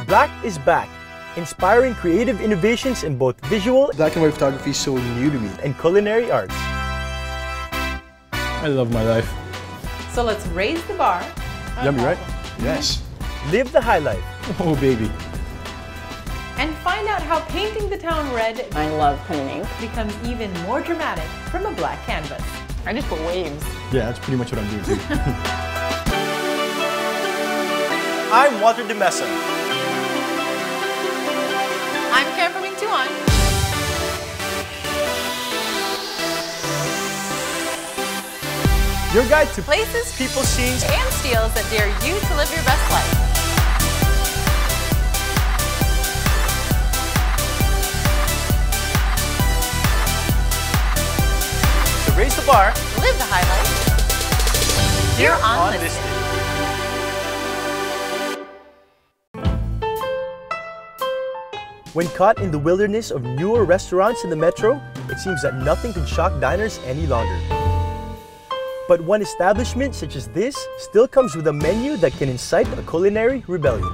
Black is back, inspiring creative innovations in both visual Black and white photography is so new to me. and culinary arts. I love my life. So let's raise the bar. Yummy, right? Yes. Live the high life. Oh, baby. And find out how painting the town red I love painting. becomes even more dramatic from a black canvas. I just put waves. Yeah, that's pretty much what I'm doing too. I'm Walter Demesa. I'm Karen from Tuan. Your guide to Places, people, scenes, and steals that dare you to live your best life. to raise the bar Live the highlights. Here on this Listed. day. When caught in the wilderness of newer restaurants in the metro, it seems that nothing can shock diners any longer. But one establishment such as this still comes with a menu that can incite a culinary rebellion.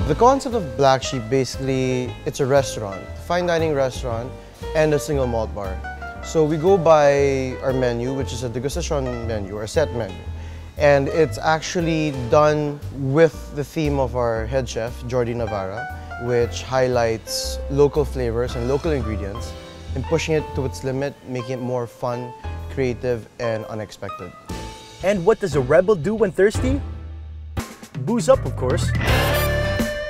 The concept of Black Sheep, basically, it's a restaurant, fine dining restaurant, and a single malt bar. So we go by our menu, which is a degustation menu or a set menu. And it's actually done with the theme of our head chef, Jordi Navarra, which highlights local flavors and local ingredients and pushing it to its limit, making it more fun, creative, and unexpected. And what does a rebel do when thirsty? Booze up, of course.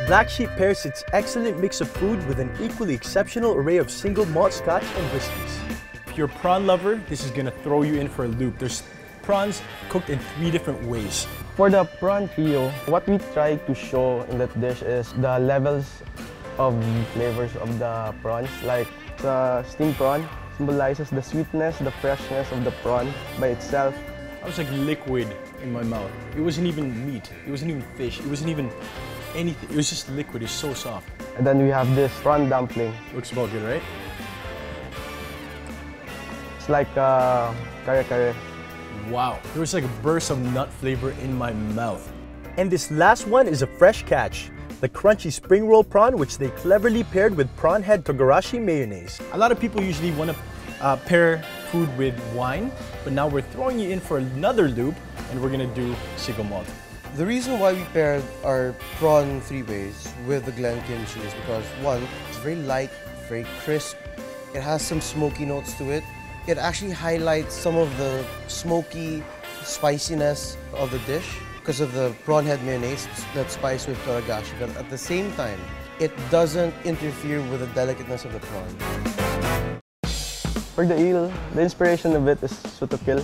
Black Sheep pairs its excellent mix of food with an equally exceptional array of single malt scotch and whiskeys. If you're a prawn lover, this is gonna throw you in for a loop. There's prawns cooked in 3 different ways. For the prawn trio, what we try to show in that dish is the levels of flavors of the prawns. Like the steamed prawn symbolizes the sweetness, the freshness of the prawn by itself. I was like liquid in my mouth. It wasn't even meat. It wasn't even fish. It wasn't even anything. It was just liquid. It's so soft. And then we have this prawn dumpling. Looks about good, right? It's like kare-kare. Wow. There was like a burst of nut flavor in my mouth. And this last one is a fresh catch, the crunchy spring roll prawn, which they cleverly paired with prawn head togarashi mayonnaise. A lot of people usually want to pair food with wine, but now we're throwing you in for another loop, and we're gonna do single malt. The reason why we paired our prawn 3 ways with the Glen kimchi is because, one, it's very light, very crisp. It has some smoky notes to it. It actually highlights some of the smoky spiciness of the dish because of the prawn head mayonnaise that's spiced with toragashi. But at the same time, it doesn't interfere with the delicateness of the prawn. For the eel, the inspiration of it is sutukil.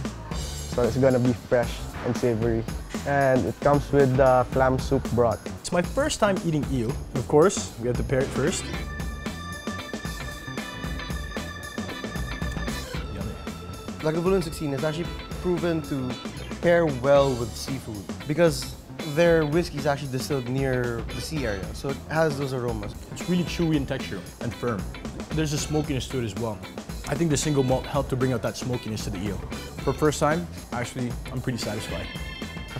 So it's gonna be fresh and savory. And it comes with the clam soup broth. It's my first time eating eel. Of course, we have to pair it first. Yummy. Lagavulin 16 is actually proven to pair well with seafood because their whiskey is actually distilled near the sea area, so it has those aromas. It's really chewy in texture and firm. There's a smokiness to it as well. I think the single malt helped to bring out that smokiness to the eel. For first time, actually, I'm pretty satisfied.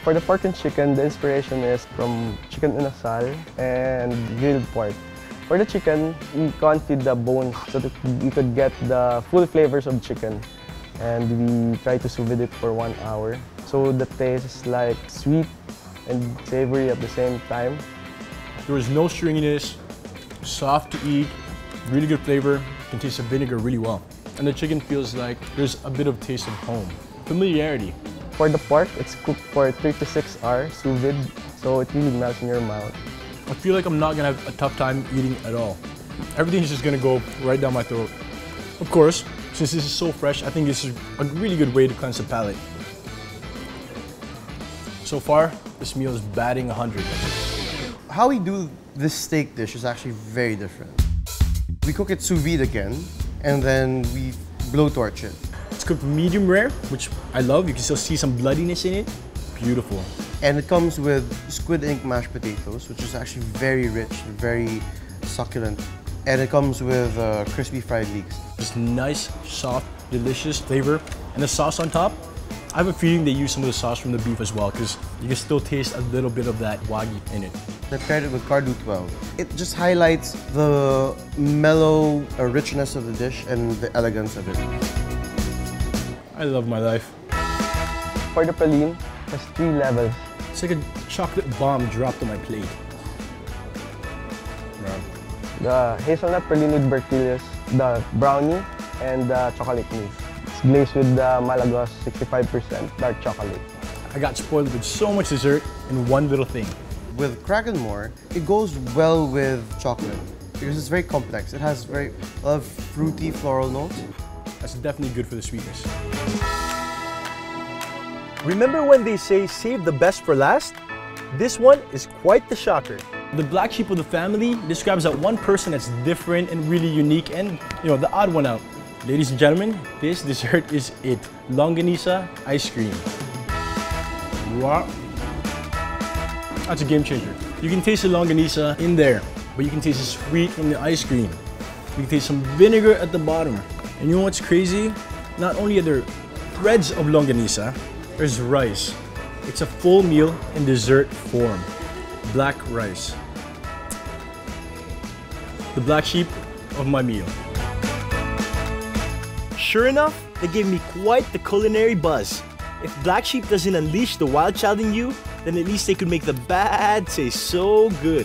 For the pork and chicken, the inspiration is from chicken inasal and grilled pork. For the chicken, we confit the bones so that you could get the full flavors of chicken. And we try to sous vide it for 1 hour. So the taste is like sweet and savory at the same time. There was no stringiness, soft to eat, really good flavor, can taste the vinegar really well. And the chicken feels like there's a bit of taste of home. Familiarity. For the pork, it's cooked for 3 to 6 hours sous vide, so it really melts in your mouth. I feel like I'm not gonna have a tough time eating at all. Everything's just gonna go right down my throat. Of course, since this is so fresh, I think this is a really good way to cleanse the palate. So far, this meal is batting 100. How we do this steak dish is actually very different. We cook it sous vide again, and then we blowtorch it. It's cooked medium rare, which I love. You can still see some bloodiness in it. Beautiful. And it comes with squid ink mashed potatoes, which is actually very rich, very succulent. And it comes with crispy fried leeks. This nice, soft, delicious flavor. And the sauce on top, I have a feeling they use some of the sauce from the beef as well, because you can still taste a little bit of that wagyu in it. I paired it with Cardu 12. It just highlights the mellow richness of the dish and the elegance of it. I love my life. For the praline, it has 3 levels. It's like a chocolate bomb dropped on my plate. Wow. The hazelnut praline with Bertilius, the brownie, and the chocolate mousse. It's glazed with the Malagos 65% dark chocolate. I got spoiled with so much dessert in one little thing. With Krakenmore, it goes well with chocolate because it's very complex. It has a lot of fruity floral notes. That's definitely good for the sweetness. Remember when they say save the best for last? This one is quite the shocker. The black sheep of the family describes that one person that's different and really unique and, the odd one out. Ladies and gentlemen, this dessert is it. Longanisa ice cream. Wow. That's a game changer. You can taste the longanisa in there, but you can taste the sweet from the ice cream. You can taste some vinegar at the bottom. And you know what's crazy? Not only are there threads of longanisa, there's rice. It's a full meal in dessert form. Black rice. The black sheep of my meal. Sure enough, they gave me quite the culinary buzz. If Black Sheep doesn't unleash the wild child in you, then at least they could make the bad taste so good.